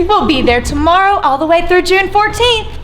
We'll be there tomorrow all the way through June 14th.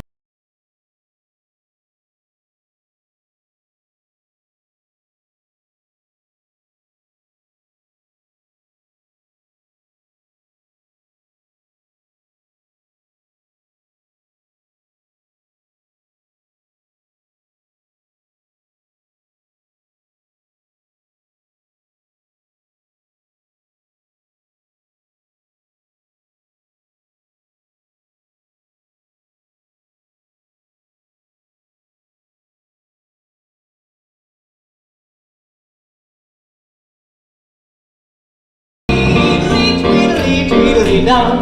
Down.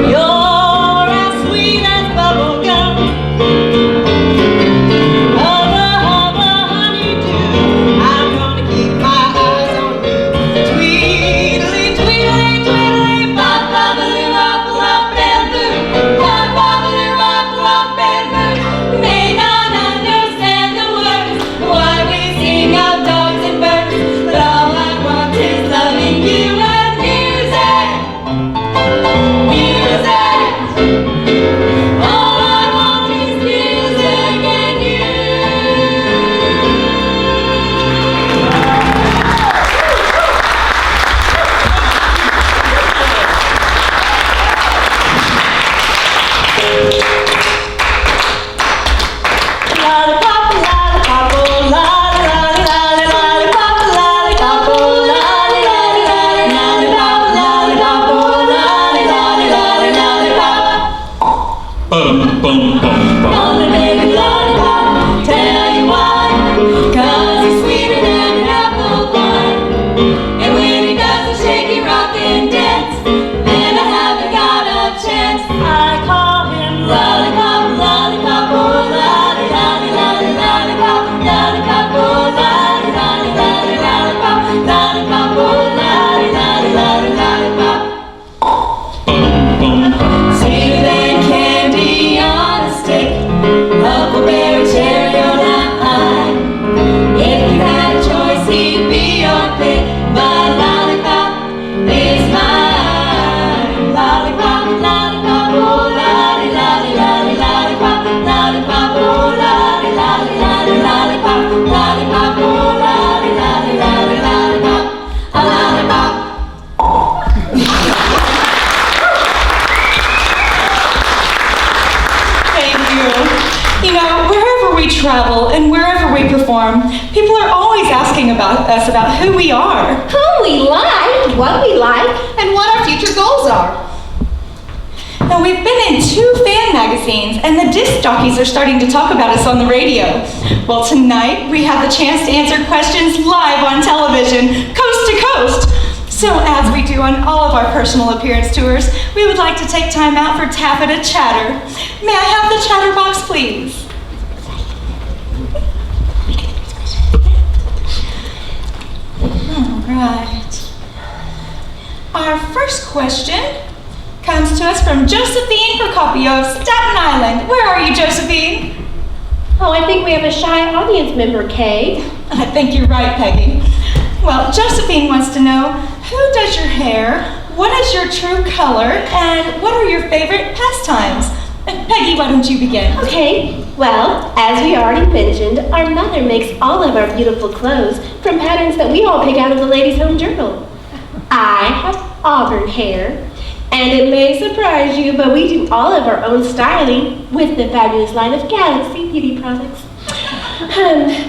You're as sweet as bubble gum. Hubba, hubba, honeydew. I'm gonna keep my eyes on you. Tweedly, tweedly, tweedly, bop, bobbly, rop, rop, bamboo. Bop, bobbly, rop, rop, bamboo. May not understand the words why we sing of dogs and birds, but all I want is loving you. Travel and wherever we perform, people are always asking about who we are. Who we like, what we like, and what our future goals are. Now, we've been in 2 fan magazines, and the disc jockeys are starting to talk about us on the radio. Well, tonight, we have the chance to answer questions live on television, coast to coast. So, as we do on all of our personal appearance tours, we would like to take time out for Taffeta Chatter. May I have the chatterbox, please? Right. Our first question comes to us from Josephine Procopio of Staten Island. Where are you, Josephine? Oh, I think we have a shy audience member, Kay. I think you're right, Peggy. Well, Josephine wants to know, who does your hair, what is your true color, and what are your favorite pastimes? Peggy, why don't you begin? Okay, well, as we already mentioned, our mother makes all of our beautiful clothes from patterns that we all pick out of the Ladies' Home Journal. I have auburn hair, and it may surprise you, but we do all of our own styling with the fabulous line of Galaxy beauty products.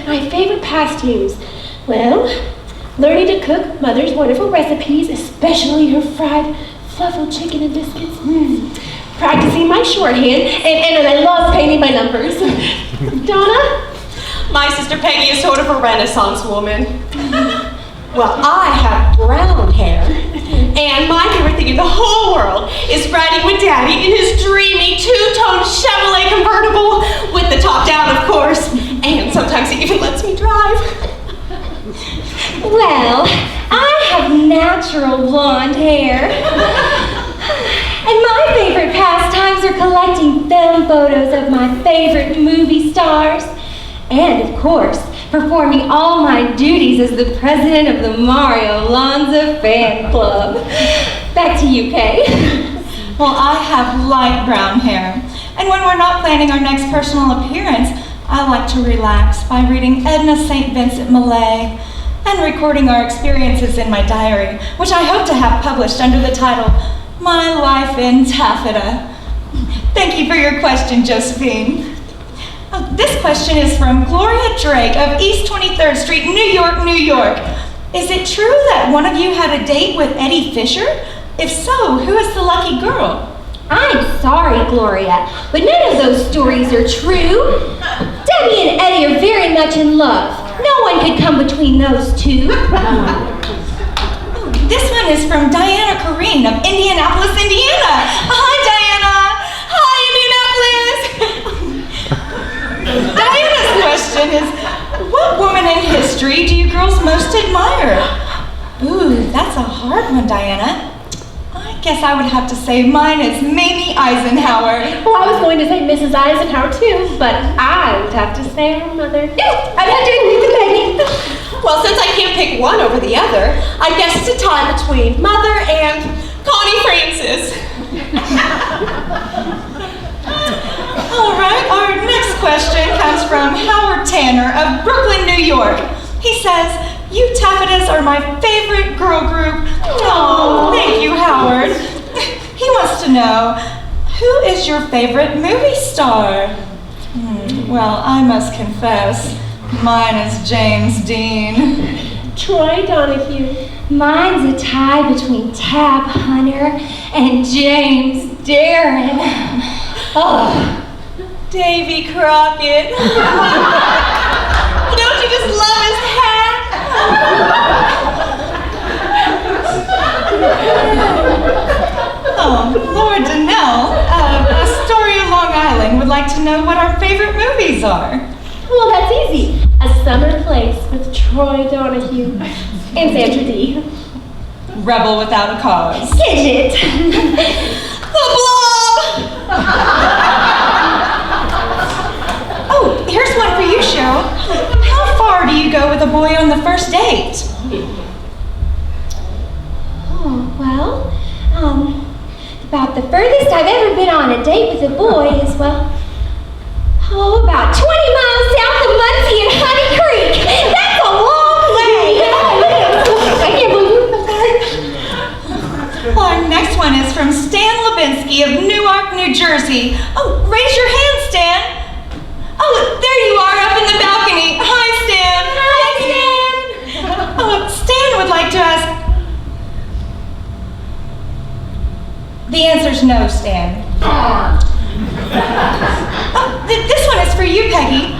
My favorite pastimes, well, learning to cook Mother's wonderful recipes, especially her fried fluffle chicken and biscuits. Practicing my shorthand, and I love painting my numbers. Donna? My sister Peggy is sort of a Renaissance woman. Well, I have brown hair, and my favorite thing in the whole world is riding with Daddy in his dreamy two-tone Chevrolet convertible with the top down, of course, and sometimes he even lets me drive. Well, I have natural blonde hair. And my favorite pastimes are collecting film photos of my favorite movie stars. And, of course, performing all my duties as the president of the Mario Lanza fan club. Back to you, Kay. Well, I have light brown hair. And when we're not planning our next personal appearance, I like to relax by reading Edna St. Vincent Millay and recording our experiences in my diary, which I hope to have published under the title, My Life in Taffeta. Thank you for your question, Josephine. This question is from Gloria Drake of East 23rd Street, New York, New York. Is it true that one of you had a date with Eddie Fisher? If so, who is the lucky girl? I'm sorry, Gloria, but none of those stories are true. Debbie and Eddie are very much in love. No one could come between those two. This one is from Diana Corrine of Indianapolis, Indiana. Hi, Diana. Hi, Indianapolis. Diana's question is, what woman in history do you girls most admire? Ooh, that's a hard one, Diana. I guess I would have to say mine is Mamie Eisenhower. Well, I was going to say Mrs. Eisenhower too, but I would have to say her mother. I'd have to agree with Peggy. Well, since I can't pick one over the other, I guess it's a tie between Mother and Connie Francis. All right, our next question comes from Howard Tanner of Brooklyn, New York. He says, you Taffetas are my favorite girl group. Oh, thank you, Howard. He wants to know, who is your favorite movie star? Well, I must confess, mine is James Dean. Troy Donahue. Mine's a tie between Tab Hunter and James Darren. Oh, Davy Crockett. Don't you just love his hat? Oh, Laura Donnell of Astoria, Long Island would like to know what our favorite movies are. Well, that's easy. A Summer Place with Troy Donahue and Sandra Dee. Rebel Without a Cause. Gidget. The Blob! Oh, here's one for you, Cheryl. How far do you go with a boy on the first date? Oh, well, about the furthest I've ever been on a date with a boy is, well, about 20 miles south of Muncie and Honey Creek. That's a long way. I can't believe that. Our next one is from Stan Levinsky of Newark, New Jersey. Oh, raise your hand, Stan. Oh, there you are up in the balcony. Hi, Stan. Hi, Stan. Oh, Stan would like to ask. The answer's no, Stan. Oh, this one is for you, Peggy.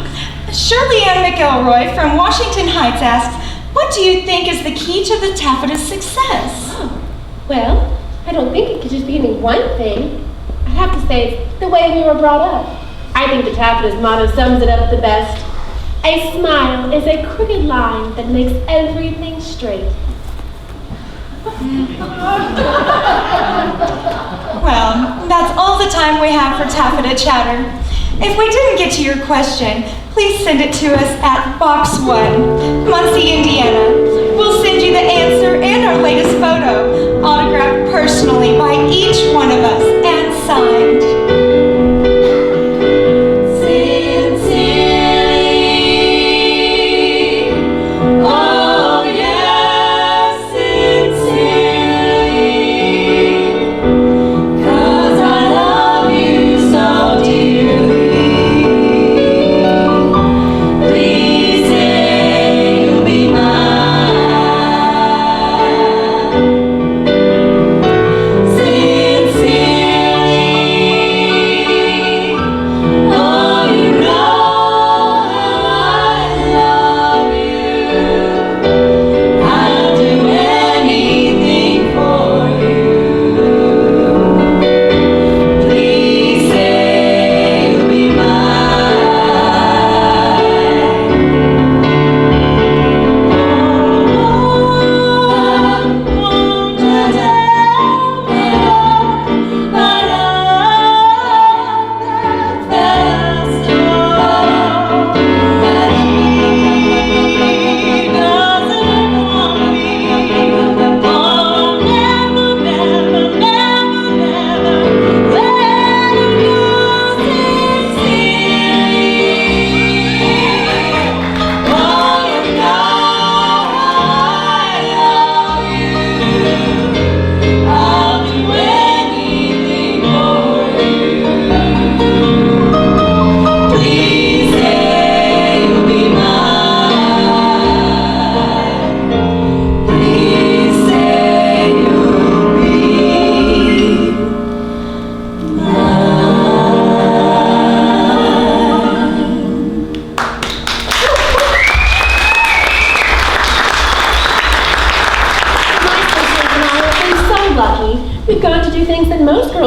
Shirley Ann McElroy from Washington Heights asks, what do you think is the key to the Taffetas' success? Well, I don't think it could just be any one thing. I'd have to say it's the way we were brought up. I think the Taffetas motto sums it up the best. A smile is a crooked line that makes everything straight. Well, that's all the time we have for Taffeta Chatter. If we didn't get to your question, please send it to us at Box 1, Muncie, Indiana. We'll send you the answer and our latest photo, autographed personally by each one of us and signed. Please say you'll be mine.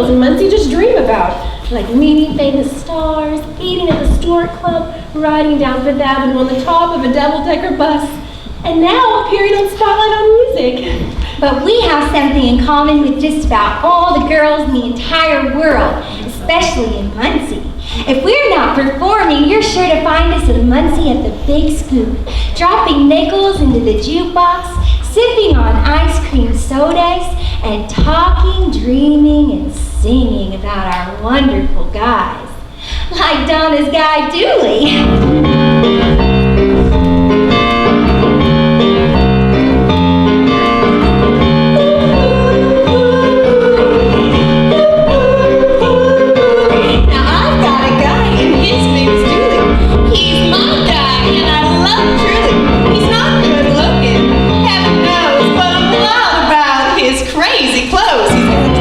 girls in Muncie just dream about, like meeting famous stars, eating at the Stuart Club, riding down Fifth Avenue on the top of a double-decker bus, and now appearing on Spotlight on Music. But we have something in common with just about all the girls in the entire world, especially in Muncie. If we're not performing, you're sure to find us in Muncie at the Big Scoop, dropping nickels into the jukebox, sipping on ice cream sodas, and talking, dreaming, and singing about our wonderful guys. Like Donna's guy, Dooley. Crazy clothes. He's got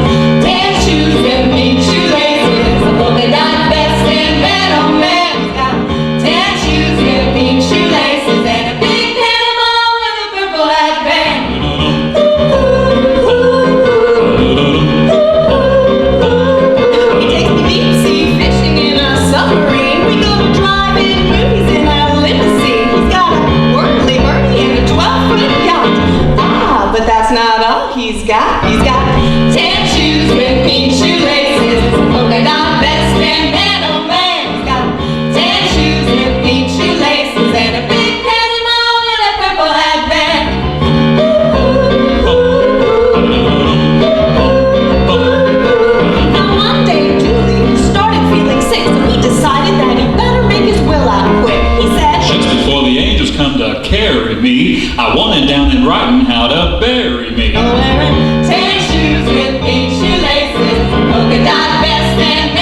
tan shoes and pink shoelaces, a polka dot vest and man on man. He's got tan shoes and pink shoelaces and a big Panama with a purple hat band. He takes me deep sea fishing in a submarine. We go to drive-in movies in a limousine. He's got a whirly birdie and a 12-foot yacht. Ah, but that's not all he's got. He's got tan shoes with pink shoelaces, polka dot vest and man on man. He's got tan shoes with pink shoelaces and a big Panama with a purple hat band. Now one day Julie started feeling sick, so he decided that he better make his will out quick. He said, just before the angels come to carry me, I want it down in writing how to bury me. wearing tan shoes with pink shoelaces, polka dot vest and